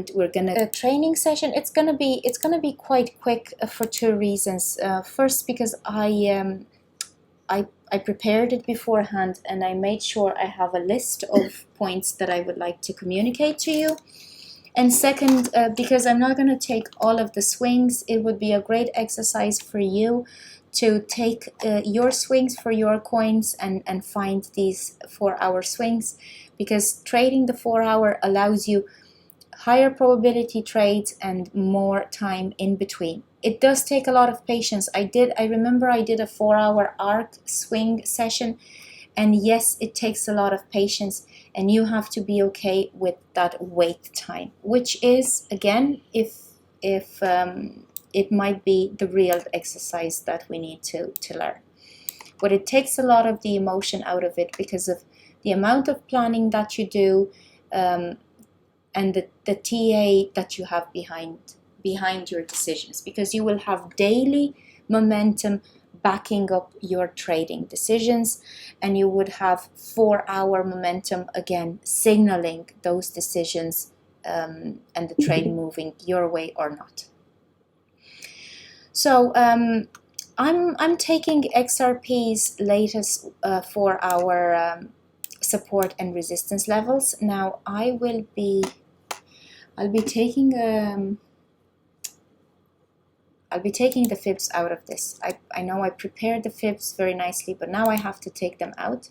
and we're gonna a training session. It's gonna be quite quick for two reasons. First, because I prepared it beforehand and I made sure I have a list of points that I would like to communicate to you. And second, because I'm not going to take all of the swings, it would be a great exercise for you to take your swings for your coins and find these 4-hour swings, because trading the 4-hour allows you higher probability trades and more time in between. It does take a lot of patience. I remember I did a 4-hour arc swing session, and yes, it takes a lot of patience, and you have to be okay with that wait time, which is, again, if it might be the real exercise that we need to learn. But it takes a lot of the emotion out of it because of the amount of planning that you do, and the TA that you have behind your decisions, because you will have daily momentum backing up your trading decisions, and you would have 4-hour momentum again signaling those decisions, and the trade moving your way or not. So I'm taking XRP's latest 4-hour support and resistance levels. Now I'll be taking the fibs out of this. I know I prepared the fibs very nicely, but now I have to take them out.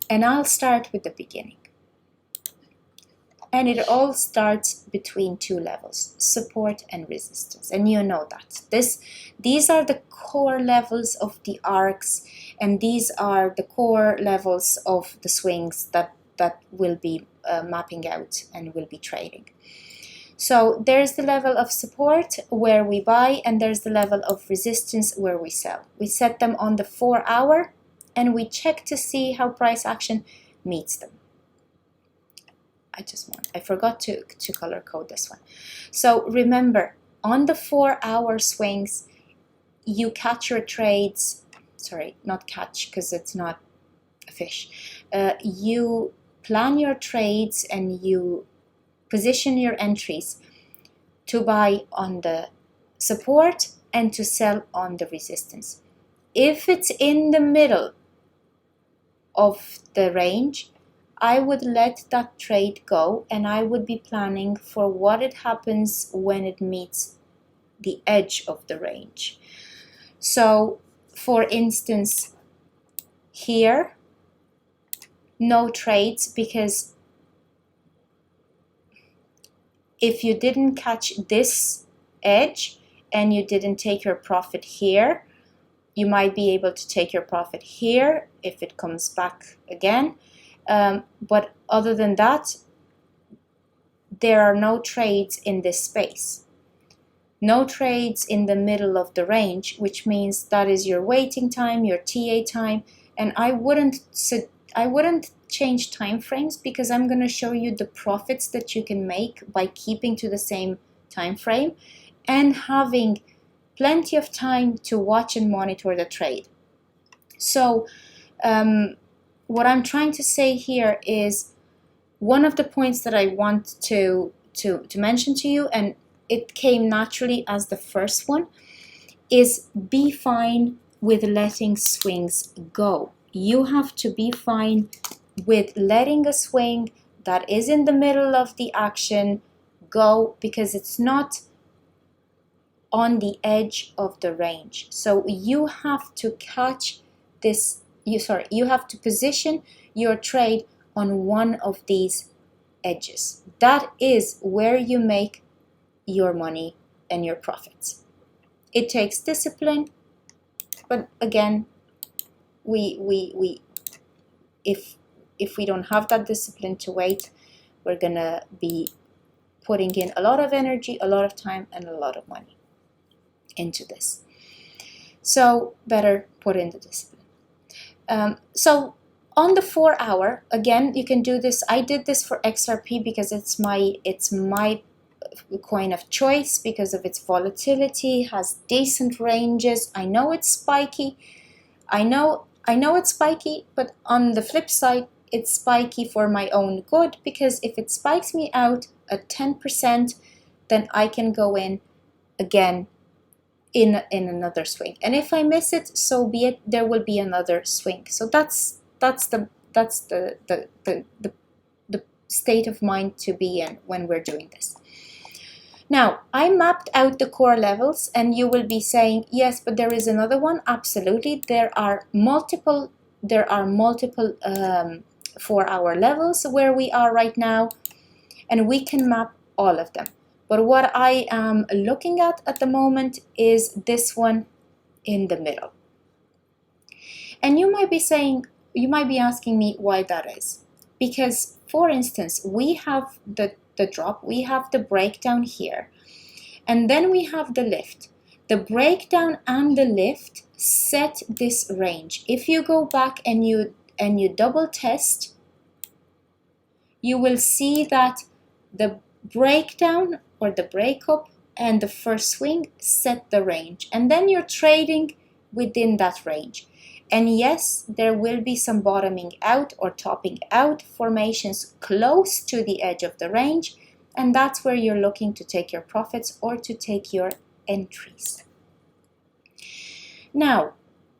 And I'll start with the beginning. And it all starts between two levels, support and resistance. And you know that. These are the core levels of the arcs, and these are the core levels of the swings that will be mapping out and will be trading. So there's the level of support where we buy, and there's the level of resistance where we sell. We set them on the 4-hour, and we check to see how price action meets them. I forgot to color code this one. So remember, on the 4-hour swings, you catch your trades, sorry, not catch because it's not a fish. You plan your trades and you position your entries to buy on the support and to sell on the resistance. If it's in the middle of the range, I would let that trade go, and I would be planning for what it happens when it meets the edge of the range. So for instance, here, no trades, because if you didn't catch this edge and you didn't take your profit here, you might be able to take your profit here if it comes back again. But other than that, there are no trades in this space. No trades in the middle of the range, which means that is your waiting time, your TA time, and I wouldn't change time frames, because I'm going to show you the profits that you can make by keeping to the same time frame and having plenty of time to watch and monitor the trade. So what I'm trying to say here is, one of the points that I want to mention to you, and it came naturally as the first one, is be fine with letting swings go. You have to be fine with letting a swing that is in the middle of the action go, because it's not on the edge of the range. So you have to catch this, you have to position your trade on one of these edges. That is where you make your money and your profits. It takes discipline, but again, if we don't have that discipline to wait, we're gonna be putting in a lot of energy, a lot of time, and a lot of money into this. So better put in the discipline. So on the 4-hour, again, you can do this. I did this for XRP because it's my coin of choice because of its volatility, has decent ranges. I know it's spiky. I know it's spiky, but on the flip side, it's spiky for my own good, because if it spikes me out at 10%, then I can go in again in another swing. And if I miss it, so be it. There will be another swing. So that's the state of mind to be in when we're doing this. Now, I mapped out the core levels, and you will be saying, yes, but there is another one. Absolutely, there are multiple 4-hour levels where we are right now, and we can map all of them. But what I am looking at the moment is this one in the middle. And you might be asking me why that is. Because, for instance, we have the drop, we have the breakdown here, and then we have the lift. The breakdown and the lift set this range. If you go back and you double test, you will see that the breakdown or the breakup and the first swing set the range, and then you're trading within that range. And yes, there will be some bottoming out or topping out formations close to the edge of the range, and that's where you're looking to take your profits or to take your entries. Now,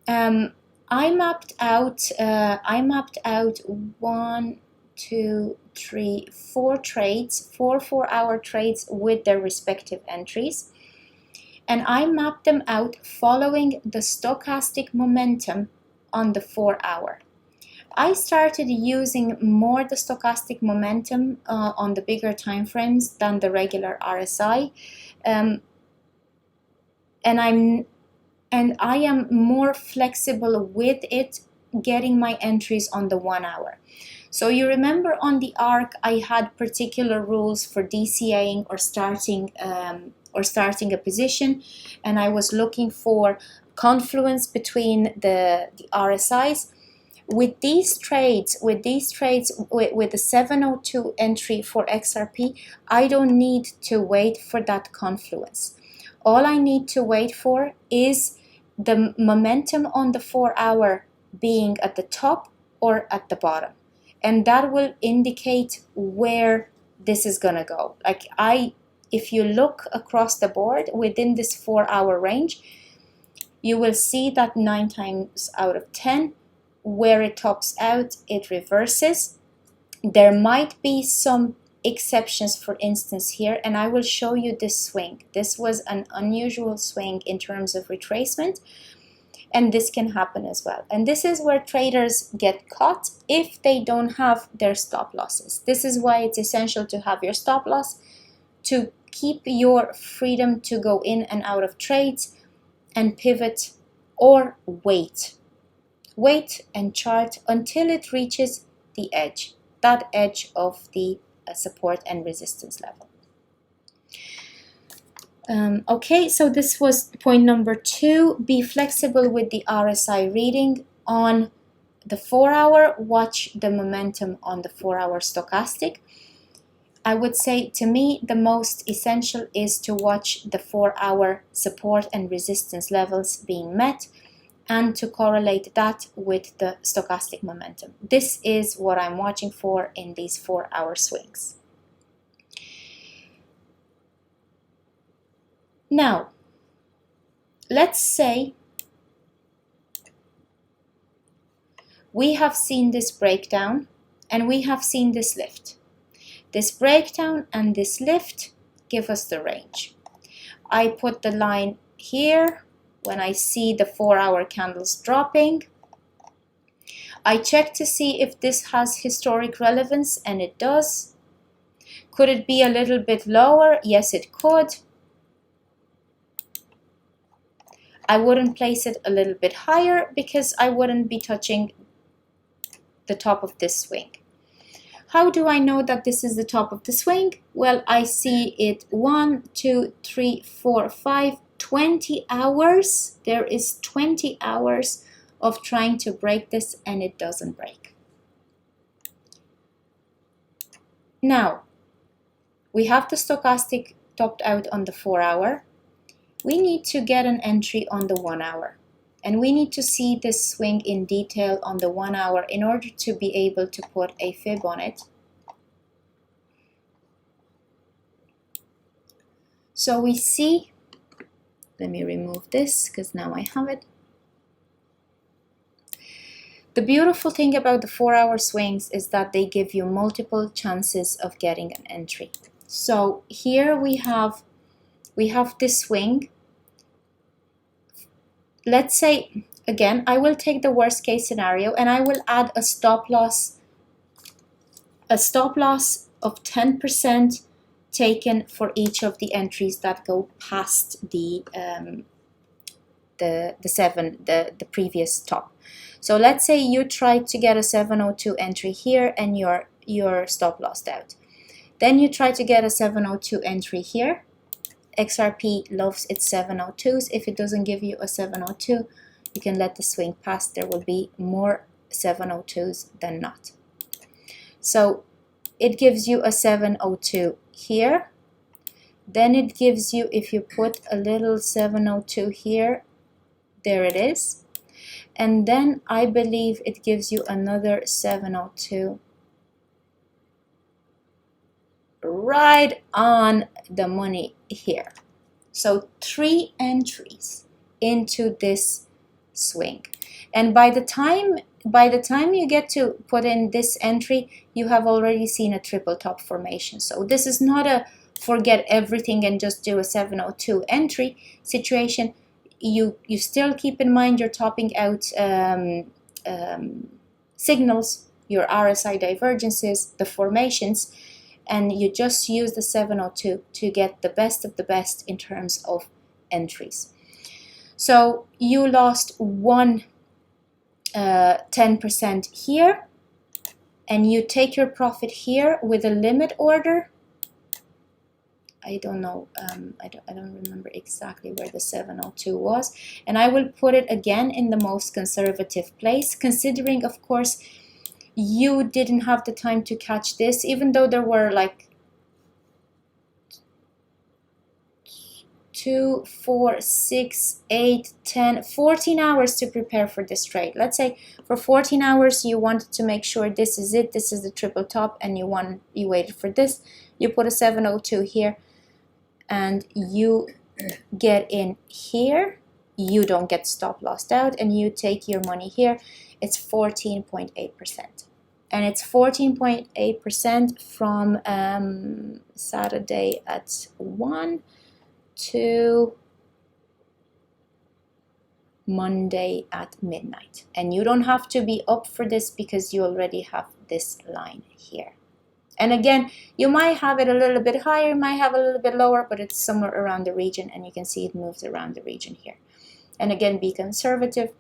I mapped out 1, 2, 3, 4 trades, 4-hour trades with their respective entries, and I mapped them out following the stochastic momentum on the 4-hour. I started using more the stochastic momentum on the bigger time frames than the regular RSI, and I am more flexible with it, getting my entries on the 1-hour. So you remember on the ARC, I had particular rules for DCAing or starting a position, and I was looking for confluence between the RSIs. With these trades, with the 702 entry for XRP, I don't need to wait for that confluence. All I need to wait for is the momentum on the 4-hour being at the top or at the bottom. And that will indicate where this is gonna go. If you look across the board within this 4-hour range, you will see that 9 times out of 10, where it tops out, it reverses. There might be some exceptions, for instance here, and I will show you this swing. This was an unusual swing in terms of retracement, and this can happen as well. And this is where traders get caught if they don't have their stop losses. This is why it's essential to have your stop loss to keep your freedom to go in and out of trades and pivot or wait and chart until it reaches the edge, that edge of the support and resistance level. Okay, so this was point number 2. Be flexible with the RSI reading on the 4-hour. Watch the momentum on the 4-hour stochastic. I would say, to me, the most essential is to watch the 4-hour support and resistance levels being met, and to correlate that with the stochastic momentum. This is what I'm watching for in these 4-hour swings. Now, let's say we have seen this breakdown and we have seen this lift. This breakdown and this lift give us the range. I put the line here when I see the 4-hour candles dropping. I check to see if this has historic relevance, and it does. Could it be a little bit lower? Yes, it could. I wouldn't place it a little bit higher because I wouldn't be touching the top of this swing. How do I know that this is the top of the swing? Well, I see it 1, 2, 3, 4, 5, 20 hours. There is 20 hours of trying to break this, and it doesn't break. Now, we have the stochastic topped out on the 4 hour. We need to get an entry on the 1 hour. And we need to see this swing in detail on the 1 hour in order to be able to put a fib on it. So we see, let me remove this because now I have it. The beautiful thing about the 4 hour swings is that they give you multiple chances of getting an entry. So here we have this swing. Let's say, again, I will take the worst case scenario and I will add a stop loss of 10% taken for each of the entries that go past the previous top. So let's say you tried to get a 702 entry here and you're stop lossed out. Then you try to get a 702 entry here. XRP loves its 702s. If it doesn't give you a 702, you can let the swing pass. There will be more 702s than not. So it gives you a 702 here. Then it gives you, if you put a little 702 here, there it is. And then I believe it gives you another 702 right on the money here. So 3 entries into this swing. And by the time you get to put in this entry, you have already seen a triple top formation. So this is not a forget everything and just do a 702 entry situation. You still keep in mind your topping out signals, your RSI divergences, the formations, and you just use the 702 to get the best of the best in terms of entries. So you lost 10% here, and you take your profit here with a limit order. I don't know, I don't remember exactly where the 702 was, and I will put it again in the most conservative place, considering, of course, you didn't have the time to catch this, even though there were like 2, 4, 6, 8, 10, 14 hours to prepare for this trade. Let's say for 14 hours you wanted to make sure this is it, this is the triple top, and you waited for this. You put a 702 here and you get in here. You don't get stop lossed out and you take your money here. It's 14.8%. And it's 14.8% from Saturday at 1 to Monday at midnight. And you don't have to be up for this because you already have this line here. And again, you might have it a little bit higher, you might have a little bit lower, but it's somewhere around the region, and you can see it moves around the region here. And again, be conservative,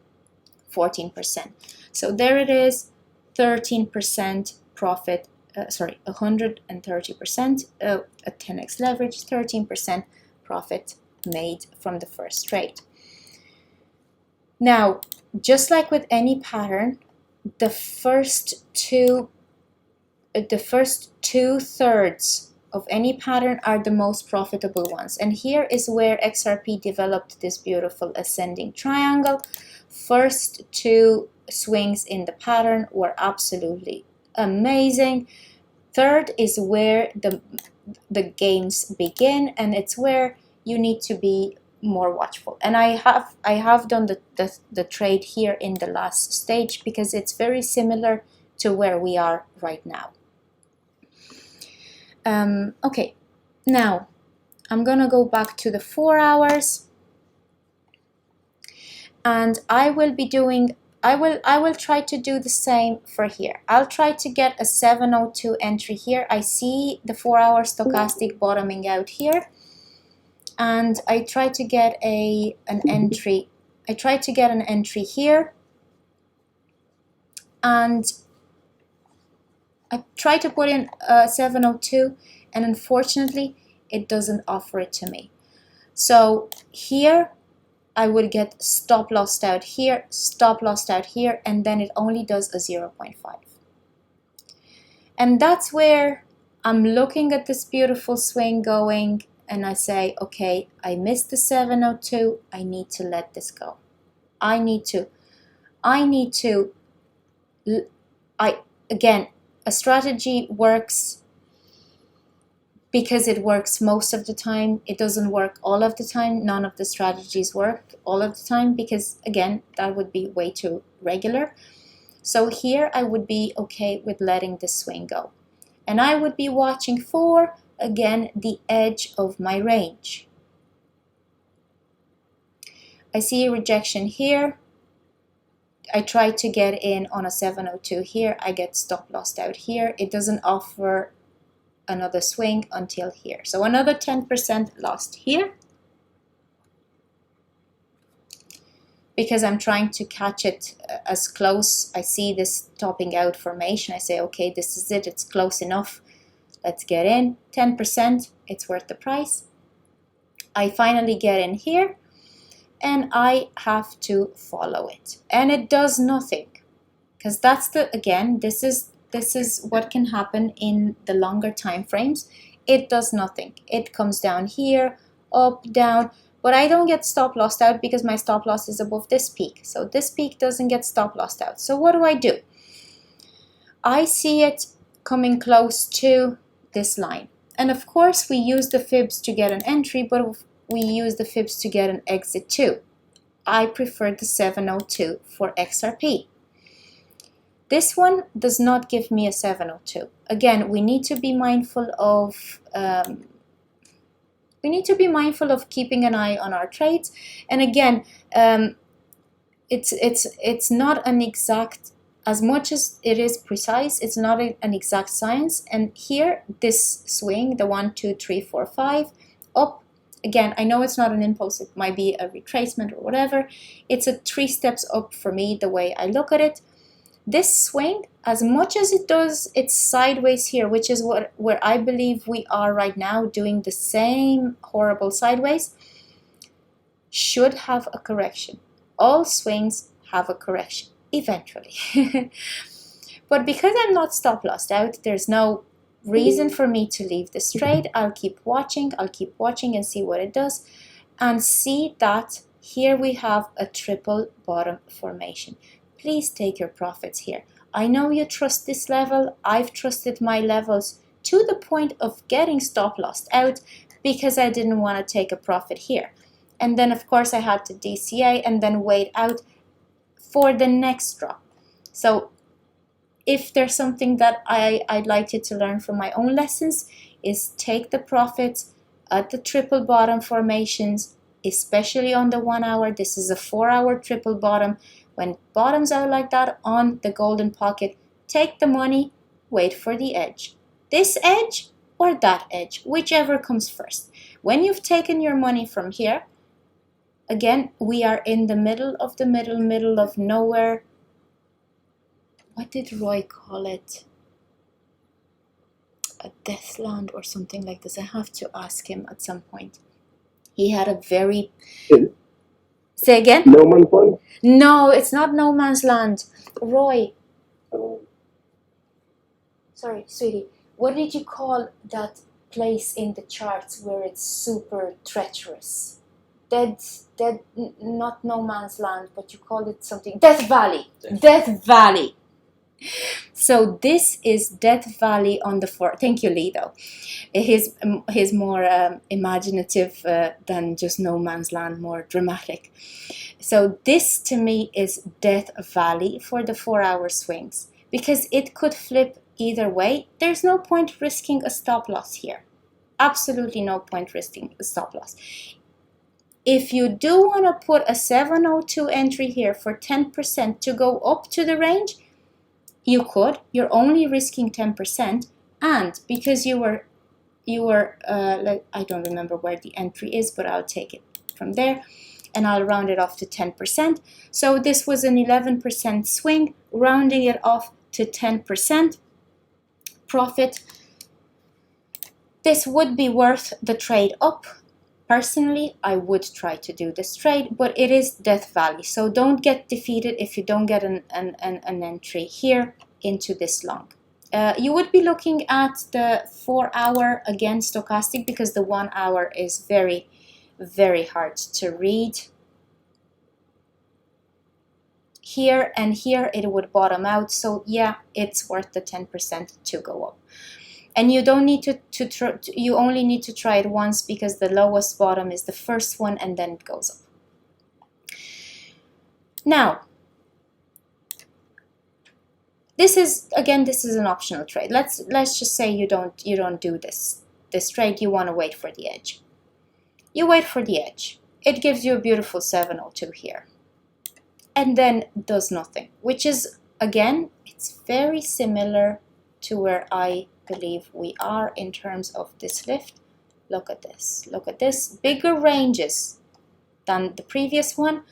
14%. So there it is. 13% profit, 130%, a 10x leverage, 13% profit made from the first trade. Now, just like with any pattern, the first two-thirds of any pattern are the most profitable ones. And here is where XRP developed this beautiful ascending triangle. First 2 swings in the pattern were absolutely amazing. Third is where the gains begin, and it's where you need to be more watchful. And I have done the trade here in the last stage because it's very similar to where we are right now. Okay, now I'm gonna go back to the 4 hours, and I will try to do the same for here. I'll try to get a 702 entry here. I see the 4 hour stochastic bottoming out here, and I try to get an entry. I try to get an entry here, and I try to put in a 702, and unfortunately it doesn't offer it to me. So here I would get stop lossed out here, stop lossed out here, and then it only does a 0.5. And that's where I'm looking at this beautiful swing going, and I say, okay, I missed the 702. I need to let this go. Again, a strategy works because it works most of the time. It doesn't work all of the time. None of the strategies work all of the time because, again, that would be way too regular. So here I would be okay with letting the swing go. And I would be watching for, again, the edge of my range. I see a rejection here. I try to get in on a 702 here. I get stop lossed out here. It doesn't offer another swing until here. So another 10% lost here, because I'm trying to catch it as close. I see this topping out formation. I say, okay, this is it. It's close enough. Let's get in. 10%. It's worth the price. I finally get in here, and I have to follow it. And it does nothing, because that's the, again, this is what can happen in the longer time frames. It does nothing. It comes down here, up, down. But I don't get stop lossed out because my stop loss is above this peak. So this peak doesn't get stop lossed out. So what do? I see it coming close to this line. And of course we use the fibs to get an entry, but we use the fibs to get an exit too. I prefer the 702 for XRP. This one does not give me a 702. Again, we need to be mindful of keeping an eye on our trades. And again, it's not an exact, as much as it is precise, it's not an exact science. And here, this swing, the 1, 2, 3, 4, 5, up. Again, I know it's not an impulse. It might be a retracement or whatever. It's a 3 steps up for me, the way I look at it. This swing, as much as it does, it's sideways here, which is where I believe we are right now, doing the same horrible sideways, should have a correction. All swings have a correction, eventually. But because I'm not stop lossed out, there's no reason for me to leave this trade. I'll keep watching and see what it does, and see that here we have a triple bottom formation. Please take your profits here. I know you trust this level. I've trusted my levels to the point of getting stop lossed out because I didn't want to take a profit here. And then of course I had to DCA and then wait out for the next drop. So if there's something that I'd like you to learn from my own lessons, is take the profits at the triple bottom formations, especially on the 1 hour. This is a 4-hour triple bottom. When it bottoms out like that on the golden pocket, take the money, wait for the edge. This edge or that edge, whichever comes first. When you've taken your money from here, again, we are in the middle of nowhere. What did Roy call it? A death land or something like this. I have to ask him at some point. He had a very... Say again? No man's land? No, it's not no man's land. Roy. Sorry, sweetie. What did you call that place in the charts where it's super treacherous? Not no man's land, but you called it something. Death Valley. Death Valley. So this is Death Valley on the floor. Thank you, Lido. He's more imaginative than just no man's land, more dramatic. So this to me is Death Valley for the 4-hour swings, because it could flip either way. There's no point risking a stop loss here. Absolutely no point risking a stop loss. If you do want to put a 702 entry here for 10% to go up to the range, you could. You're only risking 10%, and because you were like, I don't remember where the entry is, but I'll take it from there and I'll round it off to 10%. So this was an 11% swing, rounding it off to 10% profit. This would be worth the trade up. Personally, I would try to do this trade, but it is Death Valley. So don't get defeated if you don't get an entry here into this long. You would be looking at the 4-hour again stochastic, because the 1 hour is very, very hard to read. Here and here it would bottom out, so yeah, it's worth the 10% to go up. And you don't need you only need to try it once, because the lowest bottom is the first one and then it goes up. Now, this is an optional trade. Let's just say you don't do this trade. You want to wait for the edge. You wait for the edge. It gives you a beautiful 702 here, and then does nothing, which is, again, it's very similar to where I believe we are in terms of this lift. Look at this. Look at this. Bigger ranges than the previous one,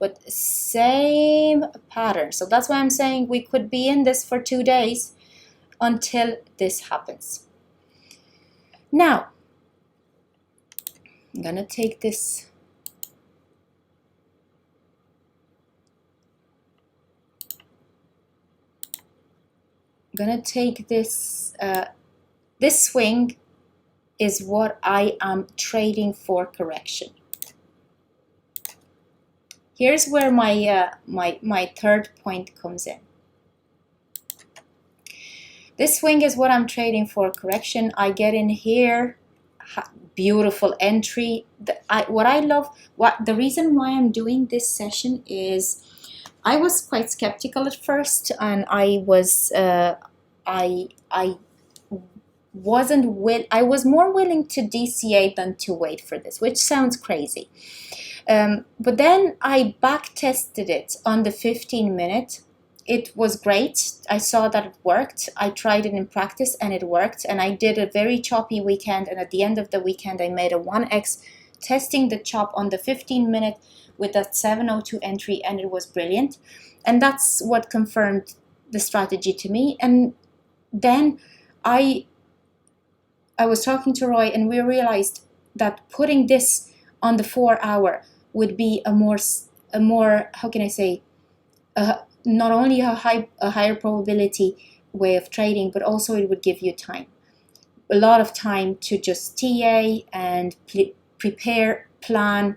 but same pattern. So that's why I'm saying we could be in this for 2 days until this happens. Now, I'm gonna take this. This swing is what I am trading for correction. Here's where my third point comes in. This swing is what I'm trading for correction. I get in here, beautiful entry. The reason why I'm doing this session is I was quite skeptical at first, and I was more willing to DCA than to wait for this, which sounds crazy. But then I back tested it on the 15-minute. It was great. I saw that it worked. I tried it in practice and it worked. And I did a very choppy weekend. And at the end of the weekend, I made a 1x testing the chop on the 15-minute with that 702 entry, and it was brilliant. And that's what confirmed the strategy to me. And then I was talking to Roy, and we realized that putting this on the 4-hour would be a more how can I say, not only a higher probability way of trading, but also it would give you a lot of time to just TA and prepare, plan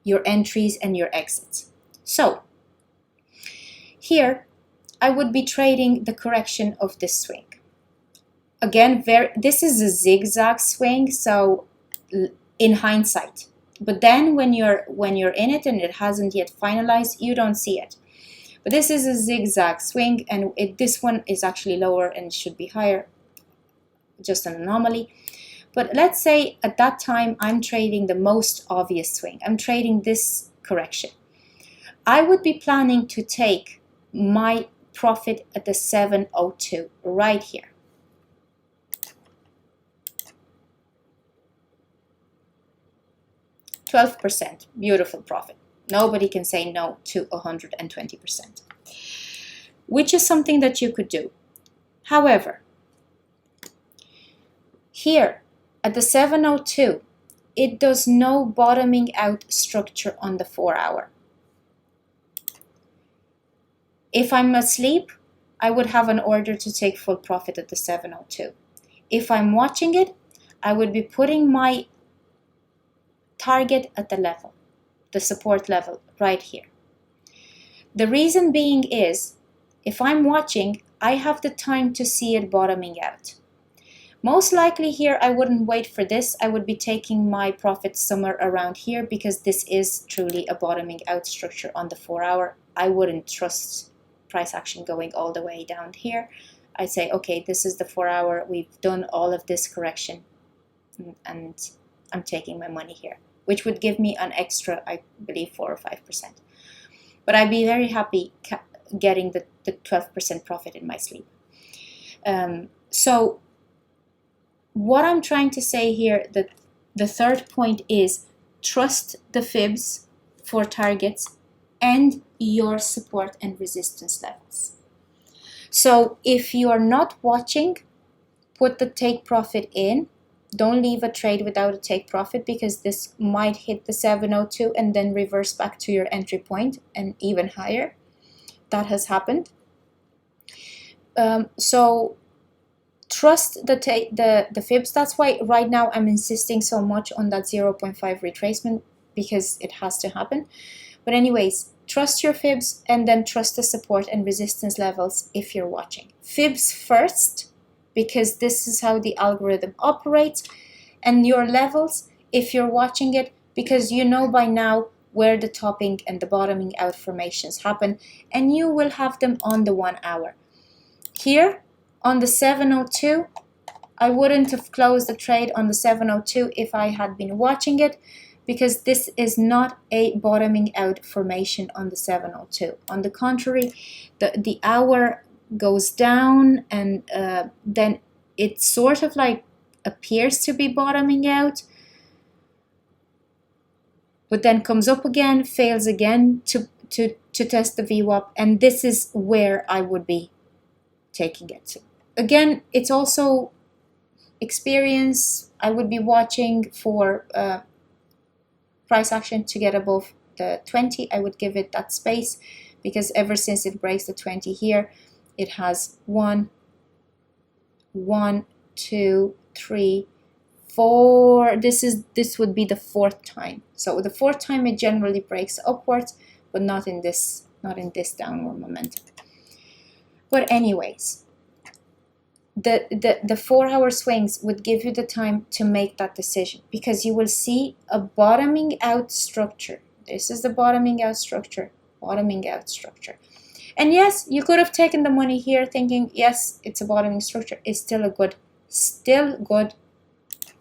your entries and your exits. So here I would be trading the correction of this swing. Again, this is a zigzag swing, so in hindsight. But then when you're in it and it hasn't yet finalized, you don't see it. But this is a zigzag swing, and this one is actually lower and it should be higher, just an anomaly. But let's say at that time I'm trading the most obvious swing. I'm trading this correction. I would be planning to take my profit at the 702 right here. %, beautiful profit. Nobody can say no to 120%, which is something that you could do. However, here at the 702, it does no bottoming out structure on the 4-hour. If I'm asleep, I would have an order to take full profit at the 702. If I'm watching it, I would be putting my target at the level, the support level right here. The reason being is, if I'm watching, I have the time to see it bottoming out. Most likely here, I wouldn't wait for this. I would be taking my profits somewhere around here, because this is truly a bottoming out structure on the 4-hour. I wouldn't trust price action going all the way down here. I'd say, okay, this is the 4-hour. We've done all of this correction, and I'm taking my money here, which would give me an extra, I believe, 4 or 5%. But I'd be very happy getting the 12% profit in my sleep. So what I'm trying to say here, that the third point is, trust the fibs for targets and your support and resistance levels. So if you are not watching, put the take profit in. Don't leave a trade without a take profit, because this might hit the 702 and then reverse back to your entry point and even higher. That has happened. So trust the fibs. That's why right now I'm insisting so much on that 0.5 retracement, because it has to happen. But anyways, trust your fibs and then trust the support and resistance levels if you're watching. Fibs first, because this is how the algorithm operates, and your levels if you're watching it, because you know by now where the topping and the bottoming out formations happen, and you will have them on the 1 hour. Here on the 702, I wouldn't have closed the trade on the 702 if I had been watching it, because this is not a bottoming out formation on the 702. On the contrary, the hour goes down, and then it sort of like appears to be bottoming out, but then comes up again, fails again to test the VWAP, and this is where I would be taking it to. Again, it's also experience. I would be watching for price action to get above the 20. I would give it that space, because ever since it breaks the 20 here, it has 1, 2, 3, 4. This would be the 4th time. So the 4th time it generally breaks upwards, but not in this downward momentum. But anyways, the 4-hour swings would give you the time to make that decision, because you will see a bottoming out structure. This is the bottoming out structure, And yes, you could have taken the money here thinking, yes, it's a bottoming structure. It's still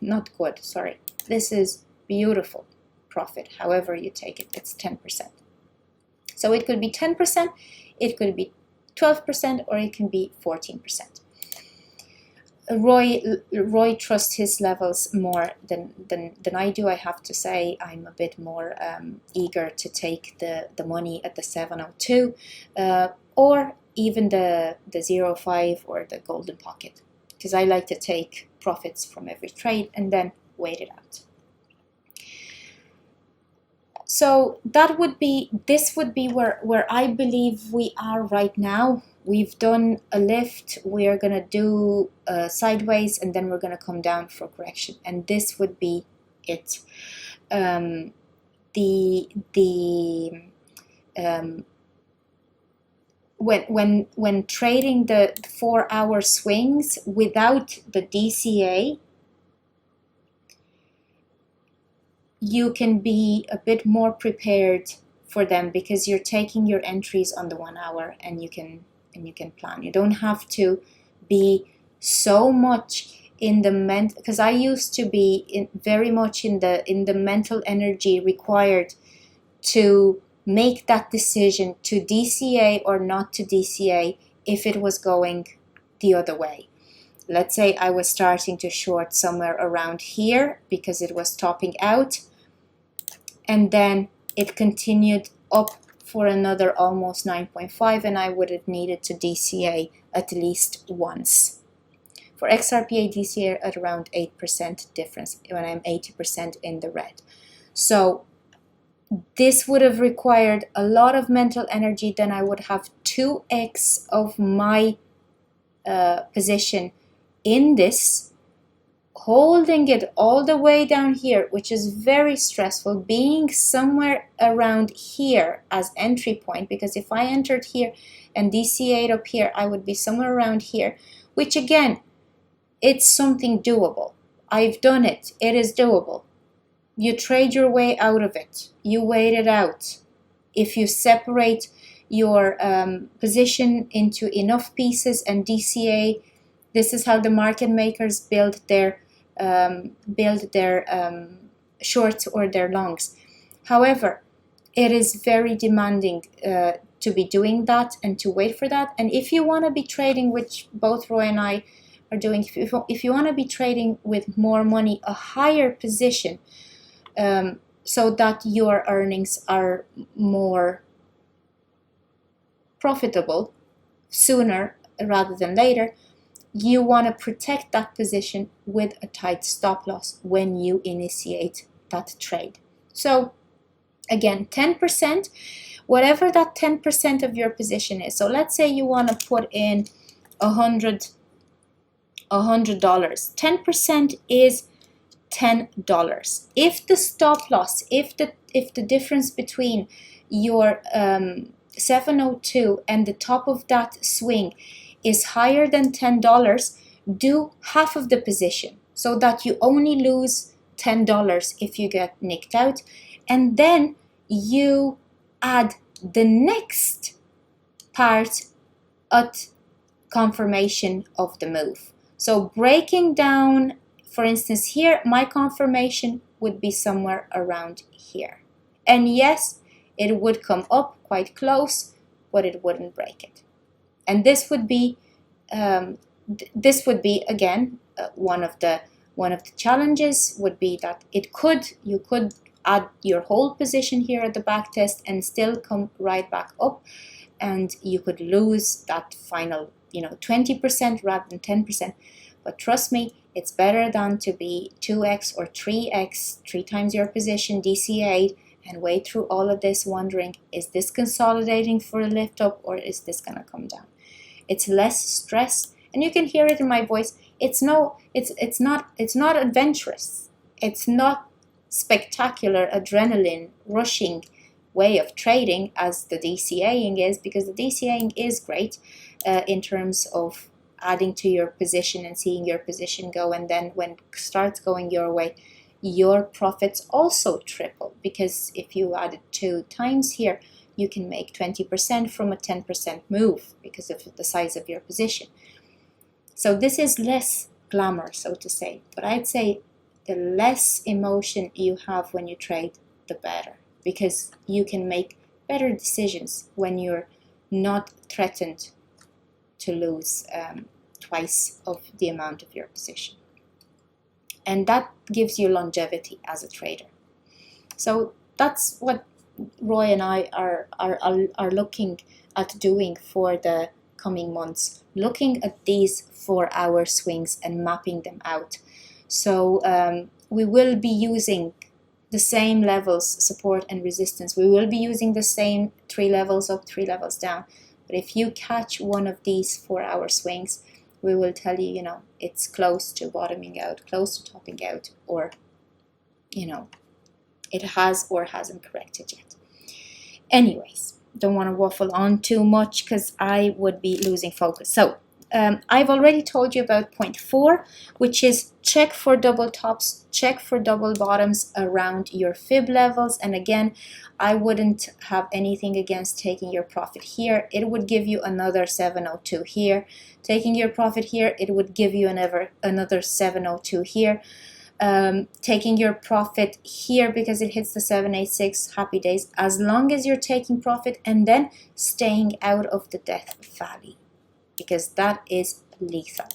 not good, sorry. This is beautiful profit. However you take it, it's 10%. So it could be 10%, it could be 12%, or it can be 14%. Roy trusts his levels more than I do. I have to say I'm a bit more eager to take the money at the 702 or even the 05 or the golden pocket, because I like to take profits from every trade and then wait it out. So this would be where I believe we are right now. We've done a lift, we are going to do sideways, and then we're going to come down for correction, and this would be it. When trading the 4-hour swings without the DCA, you can be a bit more prepared for them, because you're taking your entries on the 1 hour, and you can plan. You don't have to be so much in the mental, because I used to be very much in the mental energy required to make that decision to DCA or not to DCA if it was going the other way. Let's say I was starting to short somewhere around here because it was topping out, and then it continued up for another almost 9.5, and I would have needed to DCA at least once. For XRP, I DCA at around 8% difference when I'm 80% in the red. So this would have required a lot of mental energy. Then I would have 2x of my position in this, holding it all the way down here, which is very stressful, being somewhere around here as entry point, because if I entered here and DCA'd up here, I would be somewhere around here, which again, it's something doable. I've done it. It is doable. You trade your way out of it. You wait it out. If you separate your position into enough pieces and DCA, this is how the market makers build their shorts or their longs. However, it is very demanding to be doing that and to wait for that. And if you want to be trading, which both Roy and I are doing, if you want to be trading with more money, a higher position, so that your earnings are more profitable sooner rather than later, you want to protect that position with a tight stop loss when you initiate that trade. So again, 10%, whatever that 10% of your position is. So let's say you want to put in 100 $100. 10% is $10. If the stop loss, if the difference between your 702 and the top of that swing is higher than $10, do half of the position so that you only lose $10 if you get nicked out, and then you add the next part at confirmation of the move. So breaking down, for instance, here, my confirmation would be somewhere around here. And yes, it would come up quite close, but it wouldn't break it. And this would be again one of the challenges would be that you could add your whole position here at the back test and still come right back up, and you could lose that final 20% rather than 10%. But trust me, it's better than to be 2x or 3x, 3 times your position DCA, and wait through all of this wondering, is this consolidating for a lift up or is this gonna come down? It's less stress, and you can hear it in my voice. It's not adventurous. It's not spectacular adrenaline rushing way of trading as the DCAing is, because the DCAing is great in terms of adding to your position and seeing your position go, and then when it starts going your way, your profits also triple, because if you add it 2 times here, you can make 20% from a 10% move because of the size of your position. So this is less glamour, so to say, but I'd say the less emotion you have when you trade, the better, because you can make better decisions when you're not threatened to lose twice of the amount of your position. And that gives you longevity as a trader. So that's what Roy and I are looking at doing for the coming months, looking at these 4-hour swings and mapping them out. So we will be using the same levels, support and resistance. We will be using the same 3 levels up, 3 levels down. But if you catch one of these 4-hour swings, we will tell you, it's close to bottoming out, close to topping out, or, it has or hasn't corrected yet. Anyways, don't want to waffle on too much because I would be losing focus. So I've already told you about point 4, which is check for double tops, check for double bottoms around your fib levels. And again, I wouldn't have anything against taking your profit here. It would give you another 702 here. Taking your profit here, it would give you another 702 here. Taking your profit here because it hits the 786, happy days, as long as you're taking profit and then staying out of the death valley, because that is lethal.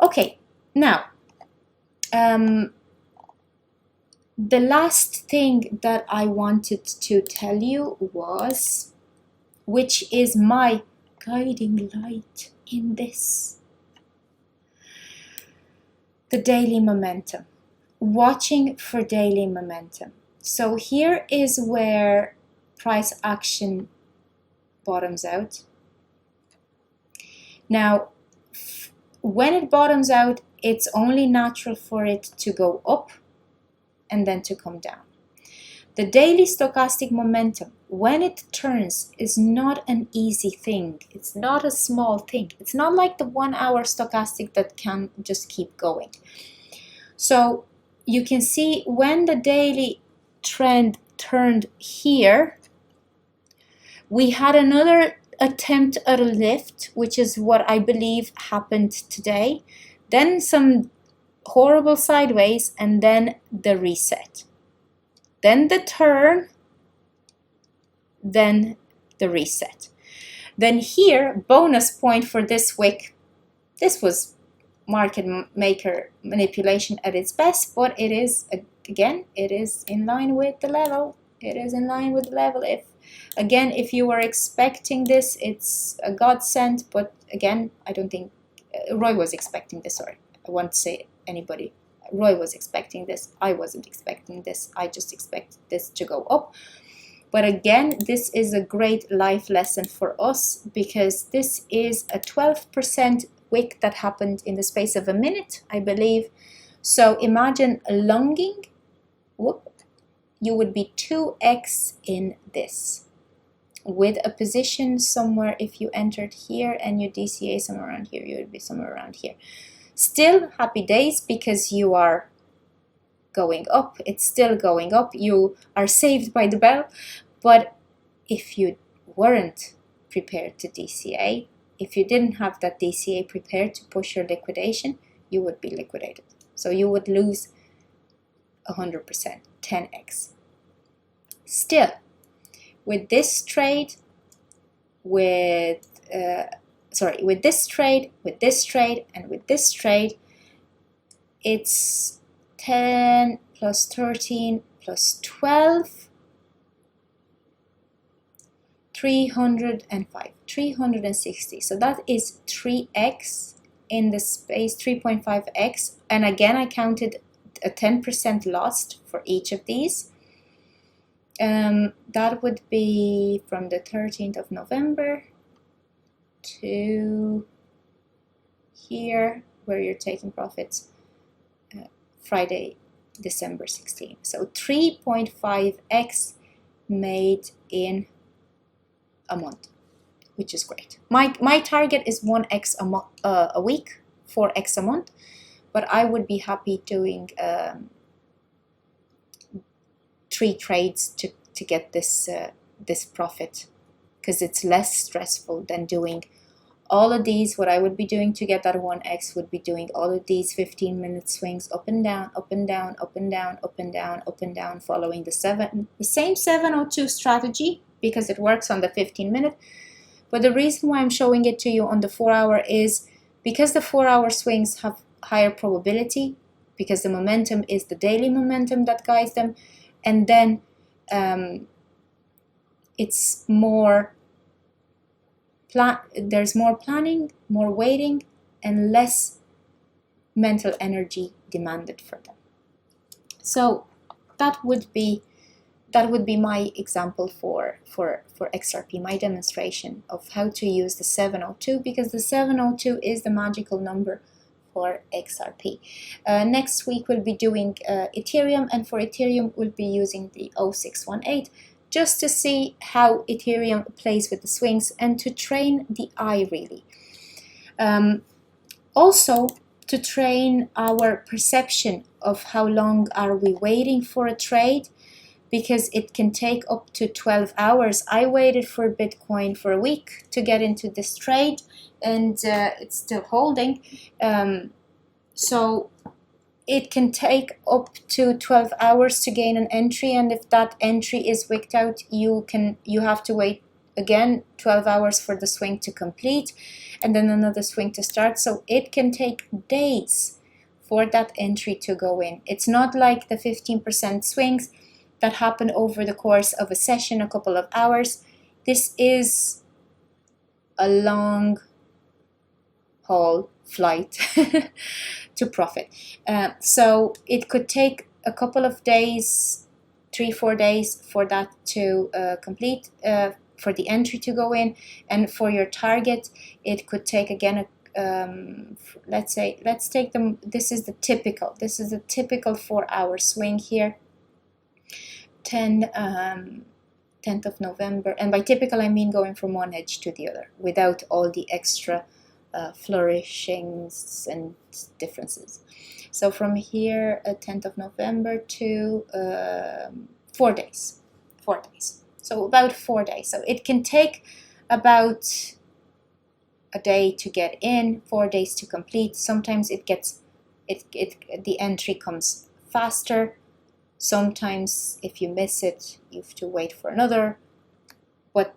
Okay, now the last thing that I wanted to tell you was, which is my guiding light in this, the daily momentum, watching for daily momentum. So here is where price action bottoms out. Now, when it bottoms out, it's only natural for it to go up and then to come down. The daily stochastic momentum, when it turns, is not an easy thing. It's not a small thing. It's not like the 1-hour stochastic that can just keep going. So you can see when the daily trend turned here, we had another attempt at a lift, which is what I believe happened today. Then some horrible sideways, and then the reset. Then the turn, then the reset. Then here, bonus point for this wick. This was market maker manipulation at its best, but it is, again, it is in line with the level. It is in line with the level. If you were expecting this, it's a godsend, but again, I don't think Roy was expecting this, or I won't say anybody. Roy was expecting this. I wasn't expecting this. I just expected this to go up. But again, this is a great life lesson for us, because this is a 12% wick that happened in the space of a minute, I believe. So imagine longing, whoop, you would be 2x in this, with a position somewhere. If you entered here and you DCA somewhere around here, you would be somewhere around here. Still happy days because you are going up. It's still going up. You are saved by the bell. But if you weren't prepared to DCA, if you didn't have that DCA prepared to push your liquidation, you would be liquidated. So you would lose 100%, 10x. Still, with this trade, with this trade, with this trade, and with this trade, it's 10 plus 13 plus 12, 305, 360. So that is 3x in the space, 3.5x. And again, I counted a 10% lost for each of these. That would be from the 13th of November to here, where you're taking profits, Friday, December 16th. So 3.5x made in a month, which is great. My target is 1x a week, 4x a month, but I would be happy doing 3 trades to get this this profit, because it's less stressful than doing all of these. What I would be doing to get that 1x would be doing all of these 15-minute swings up and down, up and down, up and down, up and down, up and down, following the same 702 strategy, because it works on the 15-minute. But the reason why I'm showing it to you on the 4-hour is because the 4-hour swings have higher probability, because the momentum is the daily momentum that guides them, and then it's more there's more planning, more waiting, and less mental energy demanded for them. So that would be my example for XRP, my demonstration of how to use the 702, because the 702 is the magical number for XRP. Next week we'll be doing Ethereum, and for Ethereum we'll be using the 0618, just to see how Ethereum plays with the swings and to train the eye, really. Also to train our perception of how long are we waiting for a trade, because it can take up to 12 hours. I waited for Bitcoin for a week to get into this trade, and it's still holding. So it can take up to 12 hours to gain an entry, and if that entry is wicked out, you have to wait again 12 hours for the swing to complete, and then another swing to start. So it can take days for that entry to go in. It's not like the 15% swings that happen over the course of a session, a couple of hours. This is a long haul flight to profit. So it could take a couple of days, 3-4 days for that to complete, for the entry to go in, and for your target it could take again let's take them. This is the typical 4-hour swing here, 10th of November, and by typical I mean going from one edge to the other without all the extra flourishings and differences. So from here, 10th of November to 4 days. So about 4 days. So it can take about a day to get in, 4 days to complete. Sometimes the entry comes faster. Sometimes if you miss it, you have to wait for another. But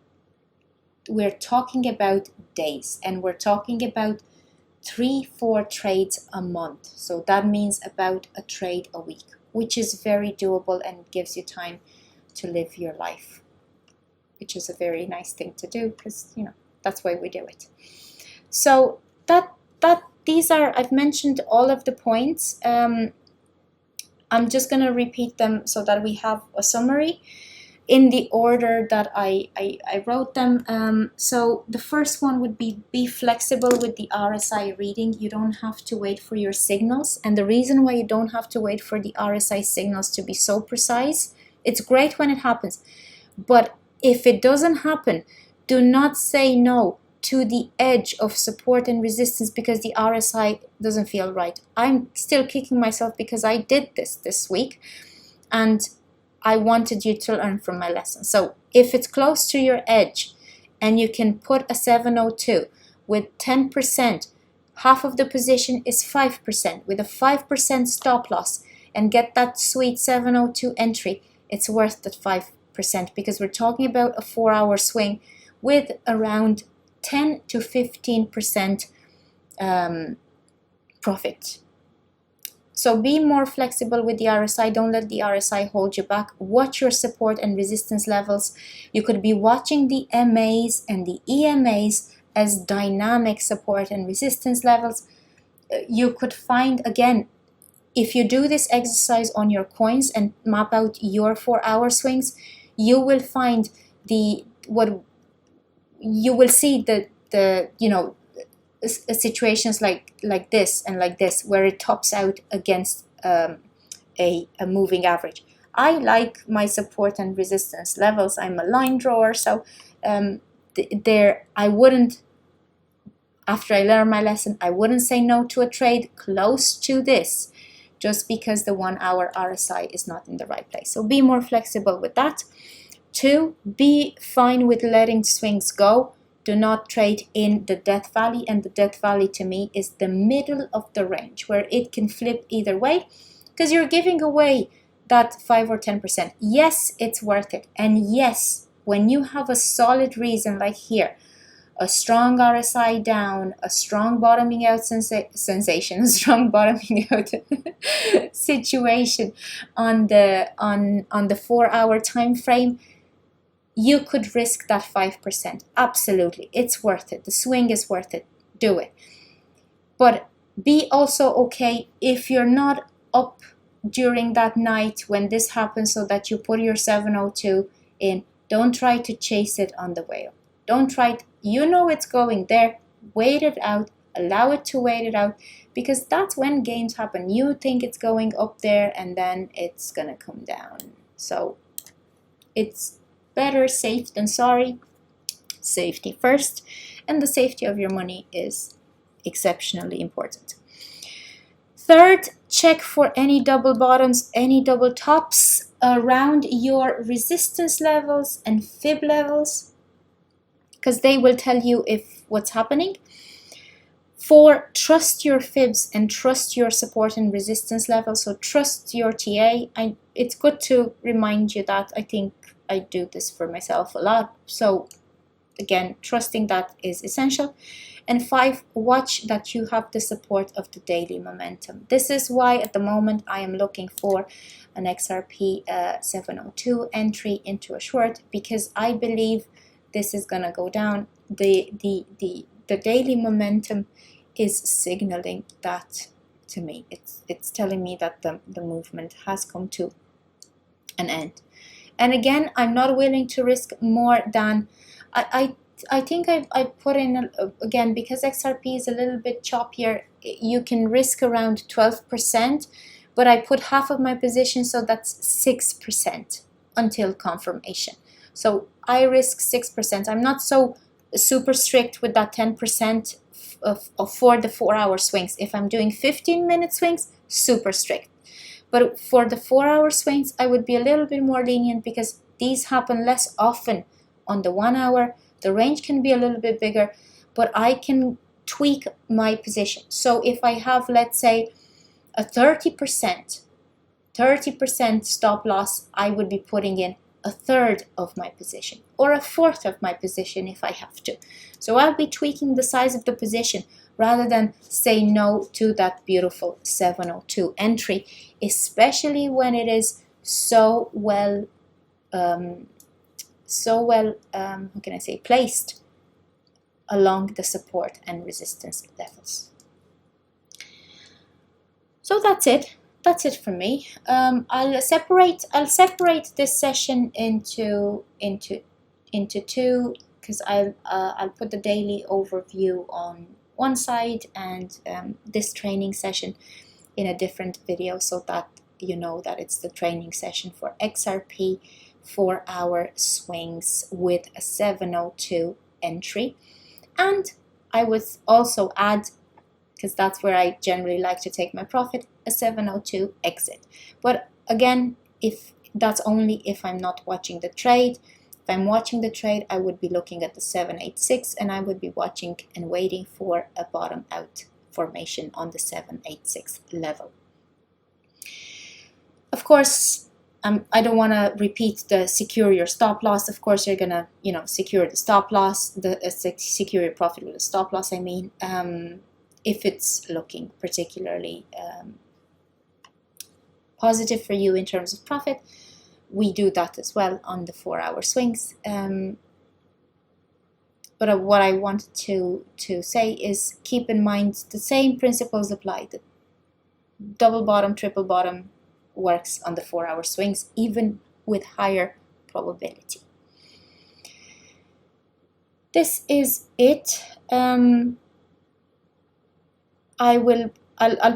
we're talking about days, and we're talking about 3-4 trades a month. So that means about a trade a week, which is very doable and gives you time to live your life, which is a very nice thing to do, because that's why we do it. So these are, I've mentioned all of the points. I'm just going to repeat them so that we have a summary. in the order that I wrote them. So the first one would be flexible with the RSI reading. You don't have to wait for your signals. And the reason why you don't have to wait for the RSI signals to be so precise, it's great when it happens. But if it doesn't happen, do not say no to the edge of support and resistance because the RSI doesn't feel right. I'm still kicking myself because I did this week, and I wanted you to learn from my lesson. So if it's close to your edge and you can put a 702 with 10%, half of the position is 5% with a 5% stop loss, and get that sweet 702 entry, it's worth that 5% because we're talking about a 4-hour swing with around 10 to 15% profit. So be more flexible with the RSI. Don't let the RSI hold you back. Watch your support and resistance levels. You could be watching the MAs and the EMAs as dynamic support and resistance levels. You could find, again, if you do this exercise on your coins and map out your 4-hour swings, you will find you will see the situations like this and like this, where it tops out against a moving average. I like my support and resistance levels. I'm a line drawer, so I wouldn't, after I learned my lesson, I wouldn't say no to a trade close to this just because the 1-hour RSI is not in the right place. So be more flexible with that. 2, be fine with letting swings go. Do not trade in the Death Valley, and the Death Valley to me is the middle of the range where it can flip either way because you're giving away that 5 or 10%. Yes, it's worth it. And yes, when you have a solid reason like here, a strong RSI down, a strong bottoming out sensation, a strong bottoming out situation on the 4-hour time frame, you could risk that 5%. Absolutely, it's worth it. The swing is worth it. Do it. But be also okay if you're not up during that night when this happens, so that you put your 702 in. Don't try to chase it on the way up. Don't try to, you know it's going there. Wait it out. Allow it to wait it out, because that's when games happen. You think it's going up there and then it's gonna come down. So it's better safe than sorry. Safety first, and the safety of your money is exceptionally important. Third, check for any double bottoms, any double tops around your resistance levels and fib levels, because they will tell you if what's happening. 4, trust your fibs and trust your support and resistance levels. So trust your TA. It's good to remind you that. I think I do this for myself a lot. So again, trusting that is essential. And 5, watch that you have the support of the daily momentum. This is why at the moment I am looking for an XRP 702 entry into a short, because I believe this is gonna go down. The daily momentum is signaling that to me. It's telling me that the movement has come to an end. And again, I'm not willing to risk more than I think I put in again, because XRP is a little bit choppier. You can risk around 12%, but I put half of my position, so that's 6% until confirmation. So I risk 6%. I'm not so super strict with that 10% for the 4-hour swings. If I'm doing 15-minute swings, super strict. But for the 4-hour swings, I would be a little bit more lenient, because these happen less often on the 1-hour. The range can be a little bit bigger, but I can tweak my position. So if I have, let's say, a 30% stop loss, I would be putting in a third of my position, or a fourth of my position if I have to. So I'll be tweaking the size of the position rather than say no to that beautiful 702 entry, especially when it is so well how can I say, placed along the support and resistance levels. So that's it. that's it from me. I'll separate this session into two, because I'll put the daily overview on one side and this training session in a different video, so that you know that it's the training session for XRP 4-hour swings with a 702 entry. And I would also add, because that's where I generally like to take my profit, a 702 exit. But again, if that's only if I'm not watching the trade. If I'm watching the trade, I would be looking at the 786, and I would be watching and waiting for a bottom out formation on the 786 level. Of course, I don't want to repeat the secure your stop loss. Of course, you're gonna, secure the stop loss, secure your profit with a stop loss. I mean, if it's looking particularly positive for you in terms of profit, we do that as well on the 4-hour swings. But what I wanted to say is keep in mind the same principles apply. The double bottom, triple bottom works on the 4-hour swings, even with higher probability. This is it. I'll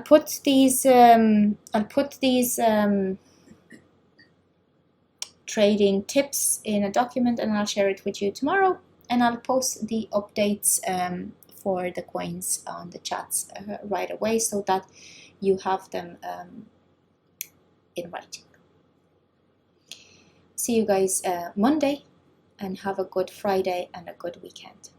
put these trading tips in a document, and I'll share it with you tomorrow, and I'll post the updates for the coins on the chats right away, so that you have them in writing. See you guys Monday, and have a good Friday and a good weekend.